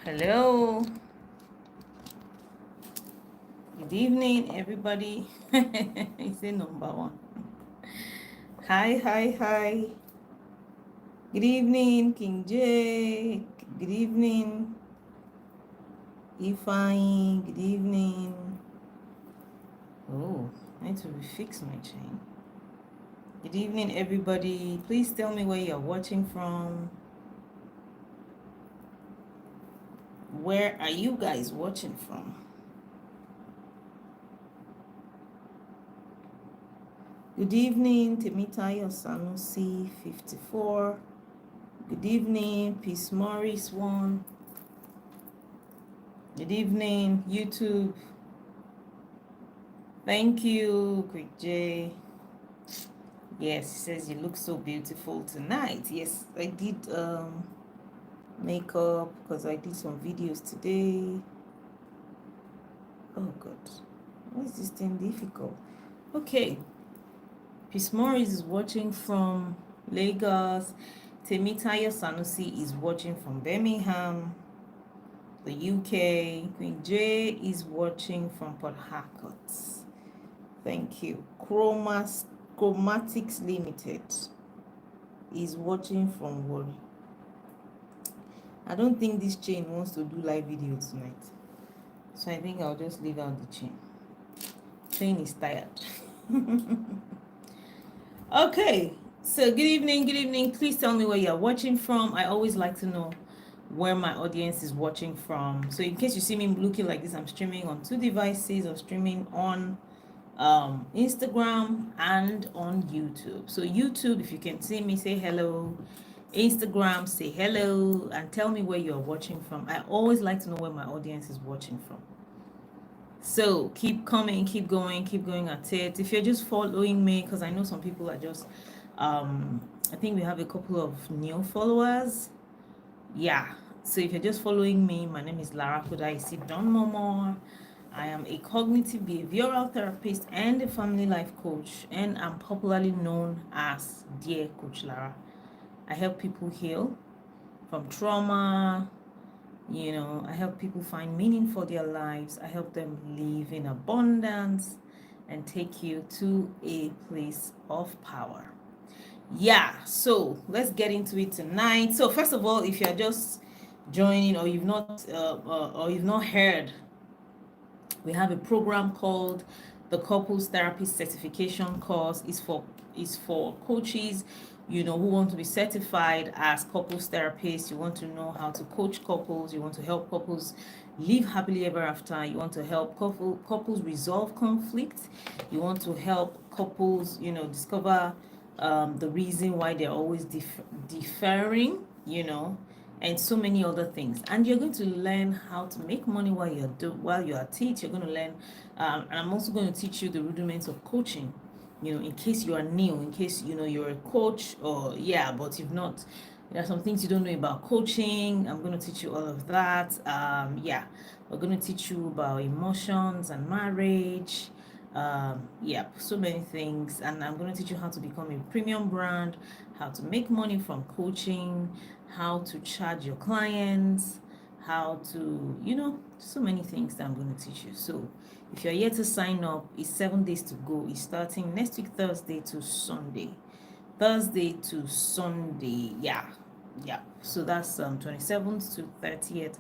Hello. Good evening, everybody. Is it number one? Hi, hi, hi. Good evening, King J. Good evening, Ifine. Good evening. Oh, I need to fix my chain. Good evening, everybody. Please tell me where you're watching from. Where are you guys watching from? Good evening, Temitayo Sanusi 54. Good evening, Peace Morris 1. Good evening, YouTube. Thank you, Quick J. Yes, he says you look so beautiful tonight. Yes, I did makeup because I did some videos today. Oh God, why is this thing difficult? Okay, Peace Morris is watching from Lagos. Temitayo Sanusi is watching from Birmingham, the UK. Queen J is watching from Port Harcourt. Thank you. Chromatics Limited is watching from Warri. I don't think this chain wants to do live video tonight. So I think I'll just leave out the chain. Chain is tired. Okay. So good evening, good evening. Please tell me where you're watching from. I always like to know where my audience is watching from. So in case you see me looking like this, I'm streaming on 2 devices or streaming on Instagram and on YouTube. So YouTube, if you can see me, say hello. Instagram, say hello and tell me where you're watching from. I always like to know where my audience is watching from. So keep coming, keep going at it. If you're just following me, because I know some people are just I think we have a couple of new followers. Yeah. So if you're just following me, my name is Lara Kudaisi Don Momo. I am a cognitive behavioral therapist and a family life coach, and I'm popularly known as Dear Coach Lara. I help people heal from trauma. I help people find meaning for their lives. I help them live in abundance and take you to a place of power. Yeah, so let's get into it tonight. So first of all, if you're just joining or you've not heard, we have a program called the Couples Therapy Certification Course. Is for coaches, who want to be certified as couples therapists. You want to know how to coach couples. You want to help couples live happily ever after. You want to help couples resolve conflict. You want to help couples, discover the reason why they're always deferring, and so many other things. And you're going to learn how to make money while you're at it. You're going to learn, and I'm also going to teach you the rudiments of coaching. In case you are new, in case you're a coach, or but you've not. There are some things you don't know about coaching. I'm going to teach you all of that. We're going to teach you about emotions and marriage. So many things. And I'm going to teach you how to become a premium brand, how to make money from coaching, how to charge your clients, how to, so many things that I'm going to teach you. So if you're yet to sign up, it's 7 days to go. It's starting next week, Thursday to Sunday. Yeah. So that's 27th to 30th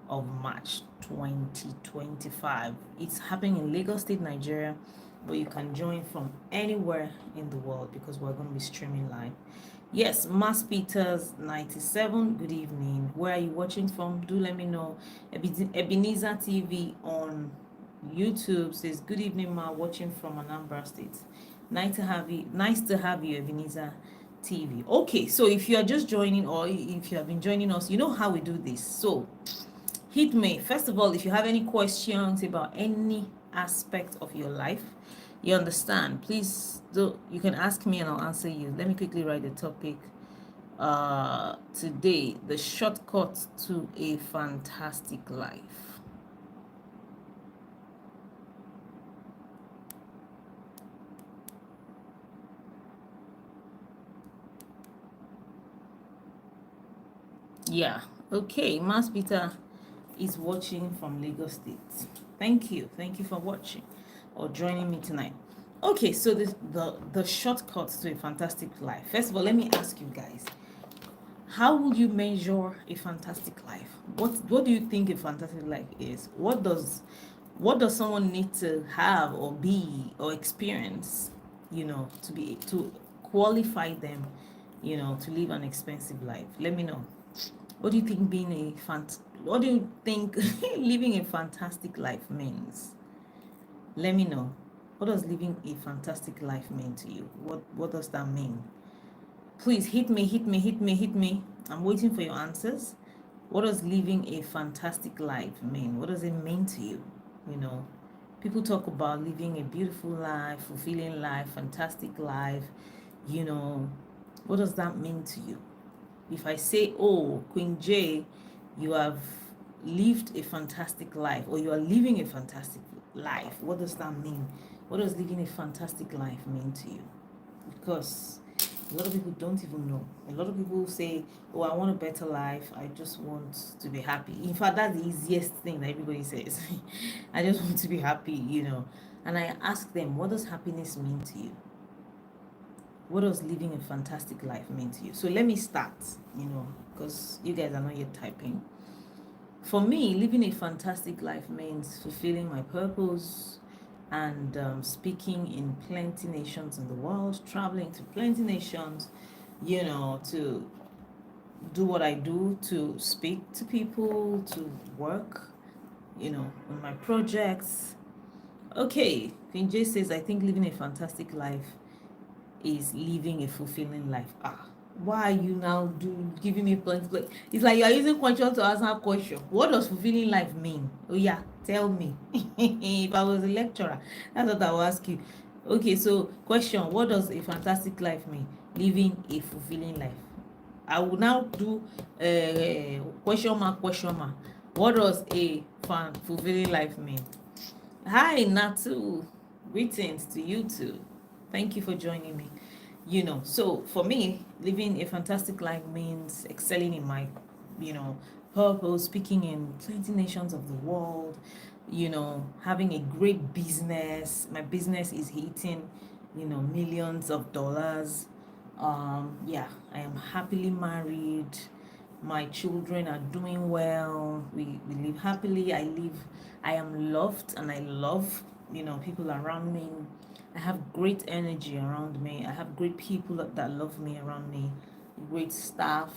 of March 2025. It's happening in Lagos State, Nigeria, but you can join from anywhere in the world because we're going to be streaming live. Yes, Mass Peters 97. Good evening. Where are you watching from? Do let me know. Ebenezer TV on YouTube says good evening, Ma. Watching from Anambra State. Nice to have you, Ebenezer TV. Okay, so if you are just joining or if you have been joining us, you know how we do this. So hit me. First of all, if you have any questions about any aspect of your life, you understand, please you can ask me and I'll answer you. Let me quickly write the topic today: the shortcut to a fantastic life. Yeah. Okay, Mass Peter is watching from Lagos State. Thank you for watching or joining me tonight. Okay, so the shortcut to a fantastic life. First of all, let me ask you guys, how would you measure a fantastic life? What do you think a fantastic life is? What does someone need to have or be or experience, to qualify them, to live an expensive life? Let me know. What do you think what do you think living a fantastic life means? Let me know. What does living a fantastic life mean to you? What does that mean? Please hit me. I'm waiting for your answers. What does living a fantastic life mean? What does it mean to you? People talk about living a beautiful life, fulfilling life, fantastic life. What does that mean to you? If I say, oh, Queen J, you have lived a fantastic life, or you are living a fantastic life, what does that mean? What does living a fantastic life mean to you? Because a lot of people don't even know. A lot of people say, oh, I want a better life. I just want to be happy. In fact, that's the easiest thing that everybody says. I just want to be happy, And I ask them, what does happiness mean to you? What does living a fantastic life mean to you? So let me start, because you guys are not yet typing. For me, living a fantastic life means fulfilling my purpose and speaking in plenty nations in the world, traveling to plenty nations, to do what I do, to speak to people, to work, on my projects. Okay, Queen J says, I think living a fantastic life is living a fulfilling life. Why are you now giving me plenty? It's like you are using question to answer a question. What does fulfilling life mean? Oh yeah, tell me. If I was a lecturer, that's what I will ask you. Okay, so question: what does a fantastic life mean? Living a fulfilling life. I will now do question mark. What does a fulfilling life mean? Hi Natu, greetings to you too. Thank you for joining me. So for me, living a fantastic life means excelling in my, purpose, speaking in plenty nations of the world, having a great business. My business is hitting, millions of dollars. Yeah, I am happily married. My children are doing well. We live happily. I am loved and I love, people around me. I have great energy around me. I have great people that love me around me, great staff,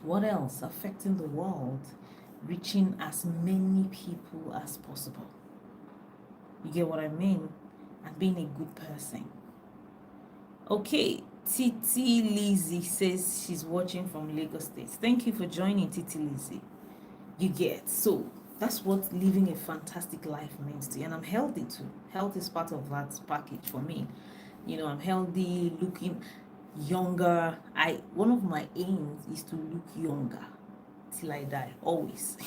What else? Affecting the world, reaching as many people as possible. You get what I mean? And being a good person. Okay, Titi Lizzie says she's watching from Lagos State. Thank you for joining, Titi Lizzie. You get, so that's what living a fantastic life means to you. And I'm healthy too. Health is part of that package for me. I'm healthy, looking younger. One of my aims is to look younger till I die, always.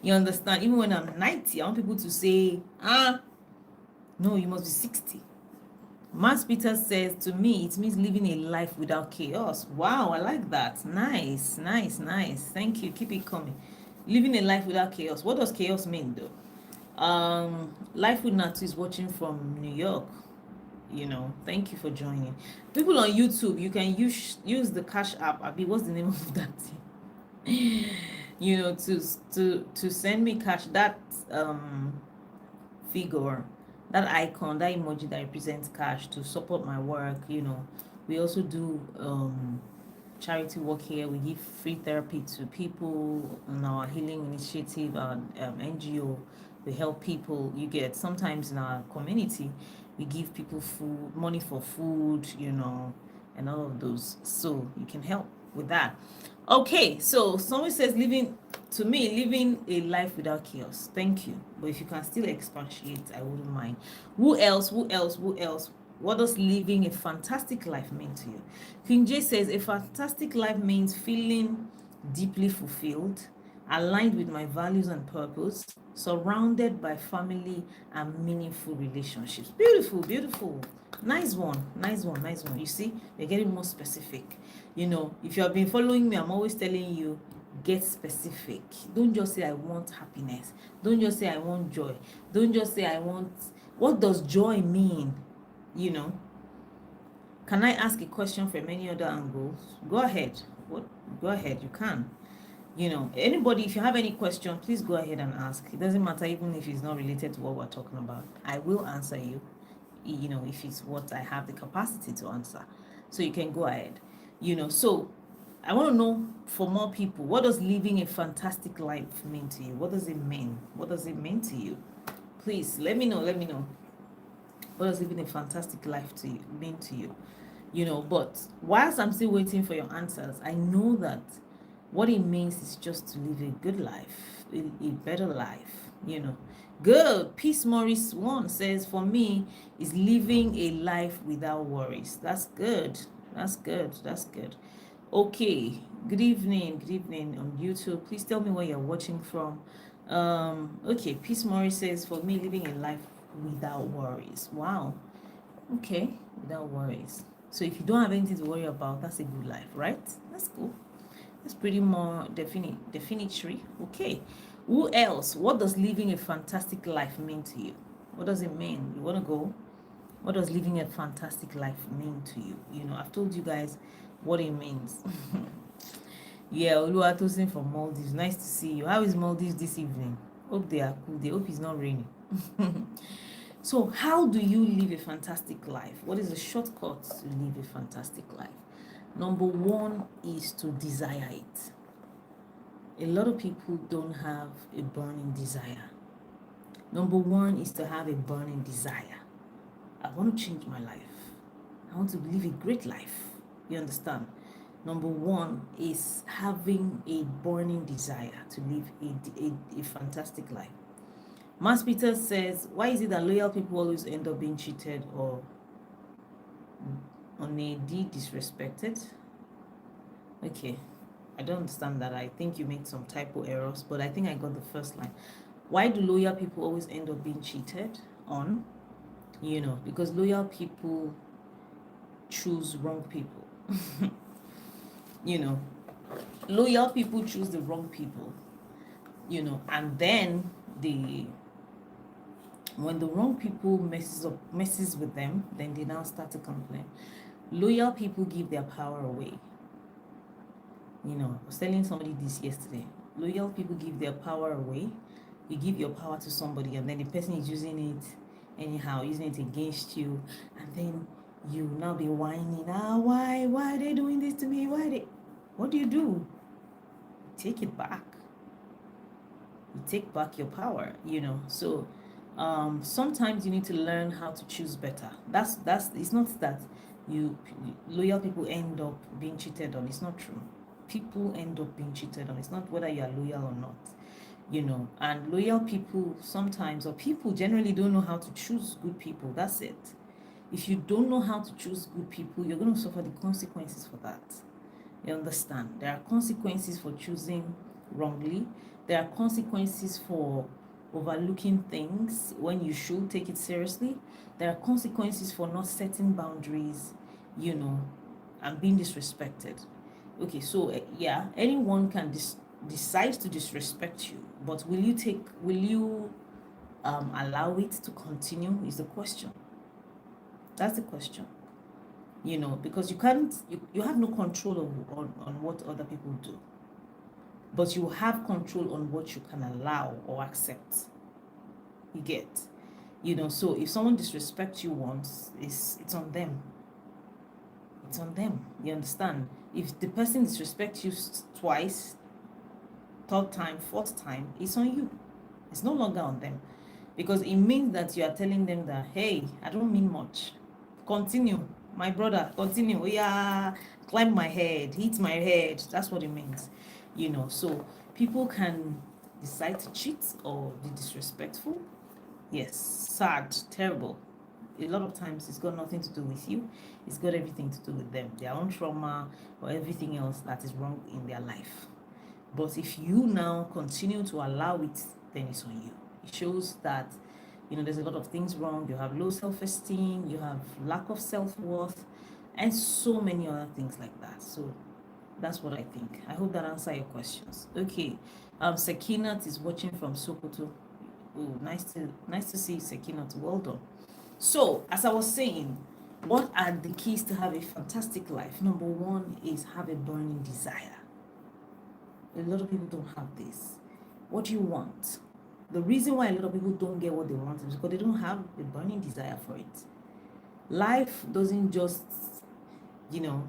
You understand? Even when I'm 90, I want people to say, no, you must be 60. Max Peter says, to me, it means living a life without chaos. Wow, I like that. Nice. Thank you. Keep it coming. Living a life without chaos. What does chaos mean, though? Life with Natu is watching from New York. Thank you for joining. People on YouTube, you can use the Cash App. What's the name of that thing? To send me cash. That figure, that icon, that emoji that represents cash, to support my work. We also do charity work here. We give free therapy to people in our healing initiative, our NGO. We help people. You get, sometimes in our community, we give people food, money for food, and all of those. So you can help with that. Okay, so someone says living a life without chaos. Thank you. But if you can still expatiate, I wouldn't mind. Who else? What does living a fantastic life mean to you? King J says, a fantastic life means feeling deeply fulfilled, aligned with my values and purpose, surrounded by family and meaningful relationships. Beautiful. Nice one. You see, they're getting more specific. If you have been following me, I'm always telling you, Get specific. Don't just say I want happiness. Don't just say I want joy. Don't just say I want. What does joy mean? You know, can I ask a question from any other angles? Go ahead. What? Go ahead. You can. Anybody, if you have any question, please go ahead and ask. It doesn't matter even if it's not related to what we're talking about. I will answer you, if it's what I have the capacity to answer. So you can go ahead. So I want to know, for more people, what does living a fantastic life mean to you? What does it mean? What does it mean to you? Please let me know. What does living a fantastic life mean to you? But whilst I'm still waiting for your answers, I know that what it means is just to live a good life, a better life. Good. Peace Morris one says, for me, is living a life without worries. That's good. That's good. That's good. Okay. Good evening. Good evening on YouTube. Please tell me where you're watching from. Okay. Peace Morris says, for me, living a life without worries. Wow. Okay. Without worries. So if you don't have anything to worry about, that's a good life, right? That's cool. That's pretty more definitory. Okay. Who else? What does living a fantastic life mean to you? What does it mean? You want to go? What does living a fantastic life mean to you? I've told you guys what it means. Yeah, Oluwatosin from Maldives. Nice to see you. How is Maldives this evening? Hope they are cool. They hope it's not raining. So, how do you live a fantastic life? What is the shortcut to live a fantastic life? Number one is to desire it. A lot of people don't have a burning desire. Number one is to have a burning desire. I want to change my life. I want to live a great life. You understand? Number one is having a burning desire to live a fantastic life. Mas Peter says, why is it that loyal people always end up being cheated or on a D disrespected? Okay, I don't understand that. I think you made some typo errors, but I think I got the first line. Why do loyal people always end up being cheated on? Because loyal people choose wrong people. Loyal people choose the wrong people. And then when the wrong people messes with them, then they now start to complain. Loyal people give their power away. I was telling somebody this yesterday. Loyal people give their power away. You give your power to somebody, and then the person is using it anyhow, using it against you, and then you now be whining. Why are they doing this to me? What do? You take it back. You take back your power. So sometimes you need to learn how to choose better. That's it's not that loyal people end up being cheated on. It's not true. People end up being cheated on. It's not whether you are loyal or not. And loyal people sometimes, or people generally, don't know how to choose good people. That's it. If you don't know how to choose good people, you're going to suffer the consequences for that. You understand? There are consequences for choosing wrongly. There are consequences for overlooking things when you should take it seriously. There are consequences for not setting boundaries, and being disrespected. Okay, so yeah, anyone can decide to disrespect you, but will you allow it to continue is the question. That's the question. Because you have no control on what other people do, but you have control on what you can allow or accept. You get, so if someone disrespects you once, it's on them. It's on them. You understand? If the person disrespects you twice, third time, fourth time, it's on you. It's no longer on them, because it means that you are telling them that, hey, I don't mean much. Continue, my brother, continue. Yeah, climb my head, hit my head. That's what it means. So people can decide to cheat or be disrespectful. Yes, sad, terrible. A lot of times it's got nothing to do with you. It's got everything to do with them, their own trauma or everything else that is wrong in their life. But if you now continue to allow it, then it's on you. It shows that, there's a lot of things wrong. You have low self-esteem, you have lack of self-worth, and so many other things like that. So That's what I think. I hope that answers your questions. Okay. Sekinat is watching from Sokoto. Oh, nice to see you, Sekinat. Well done. So, as I was saying, what are the keys to have a fantastic life? Number one is have a burning desire. A lot of people don't have this. What do you want? The reason why a lot of people don't get what they want is because they don't have a burning desire for it. Life doesn't just,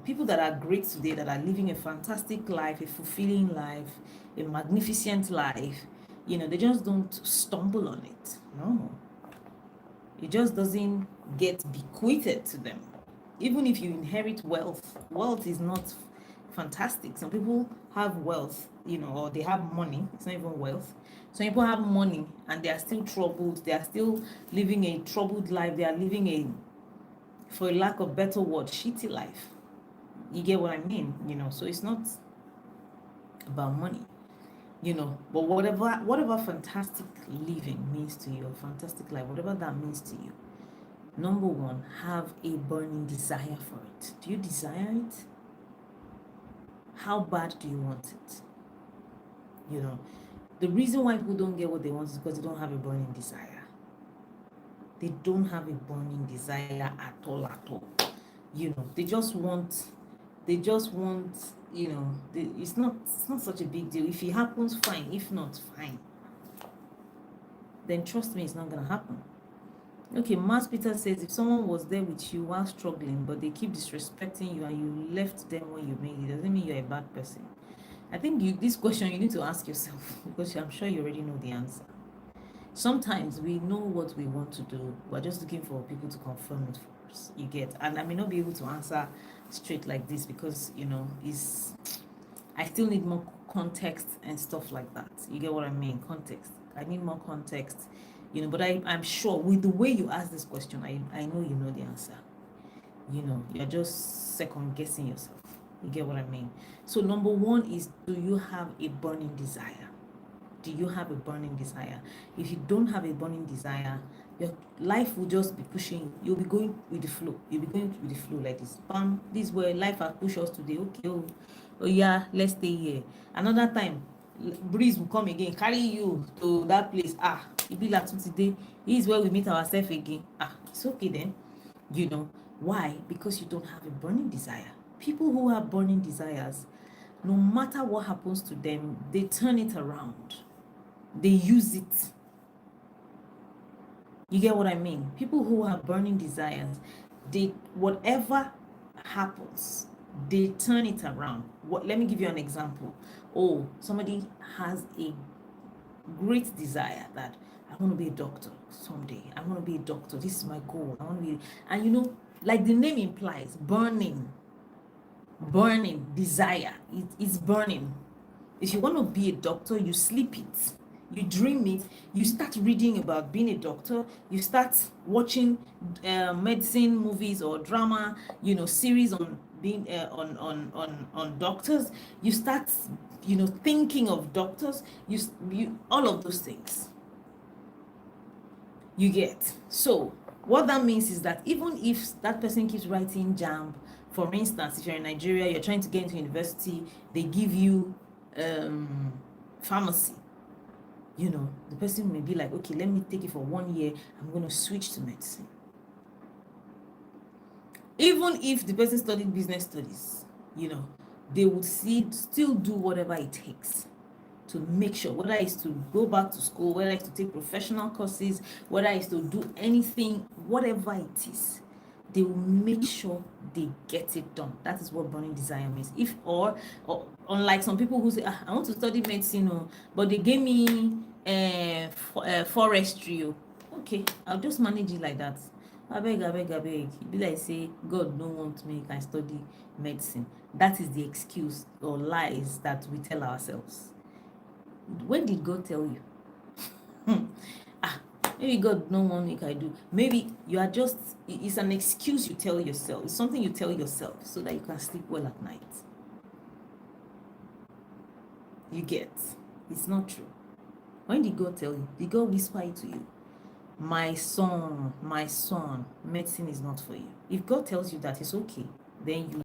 people that are great today, that are living a fantastic life, a fulfilling life, a magnificent life, they just don't stumble on it. No. It just doesn't get bequeathed to them. Even if you inherit wealth is not fantastic. Some people have wealth, or they have money. It's not even wealth. Some people have money and they are still troubled. They are still living a troubled life. They are living a, for a lack of better word, shitty life. You get what I mean? So it's not about money. But whatever fantastic living means to you, or fantastic life, whatever that means to you, number one, have a burning desire for it. Do you desire it? How bad do you want it? The reason why people don't get what they want is because they don't have a burning desire. They don't have a burning desire at all. They just want, it's not such a big deal. If it happens, fine. If not, fine. Then trust me, it's not gonna happen. Okay, Mass Peter says, if someone was there with you while struggling, but they keep disrespecting you and you left them when you made it, doesn't mean you're a bad person. I think this question you need to ask yourself, because I'm sure you already know the answer. Sometimes we know what we want to do. We're just looking for people to confirm it for us. You get, and I may not be able to answer straight like this because I still need more context and stuff like that. You get what I mean? Context. I need more context. But I'm sure with the way you ask this question, I know you know the answer. You're just second guessing yourself. You get what I mean? So number one is, do you have a burning desire? Do you have a burning desire? If you don't have a burning desire, your life will just be pushing you. You'll be going with the flow. You'll be going with the flow like this. Bam, this is where life has pushed us today. Okay, oh yeah, let's stay here. Another time, breeze will come again, carry you to that place. It be like today. This is where we meet ourselves again. It's okay then. Why? Because you don't have a burning desire. People who have burning desires, no matter what happens to them, they turn it around. They use it. You get what I mean? People who have burning desires, whatever happens, they turn it around. Let me give you an example. Somebody has a great desire that I want to be a doctor someday. I want to be a doctor. This is my goal. I want to be, and like the name implies, burning desire. It's burning. If you want to be a doctor, you sleep it, you dream it, you start reading about being a doctor, you start watching medicine movies or drama, series on being on doctors. You start thinking of doctors, you all of those things. You get. So what that means is that even if that person keeps writing JAMB, for instance, if you're in Nigeria, you're trying to get into university, they give you pharmacy. The person may be like, okay, let me take it for 1 year. I'm going to switch to medicine. Even if the person studied business studies, they would still do whatever it takes to make sure, whether it's to go back to school, whether it's to take professional courses, whether it's to do anything, whatever it is, they will make sure they get it done. That is what burning desire means. Or unlike some people who say, I want to study medicine, but they gave me forestry. Okay, I'll just manage it like that. I beg. It be like say, God don't want me, I study medicine. That is the excuse or lies that we tell ourselves. When did God tell you? Maybe God don't want me, I do. Maybe you are just, it's an excuse you tell yourself. It's something you tell yourself so that you can sleep well at night. You get. It's not true. When did God tell you? Did God whisper it to you? My son, medicine is not for you. If God tells you that, it's okay. Then you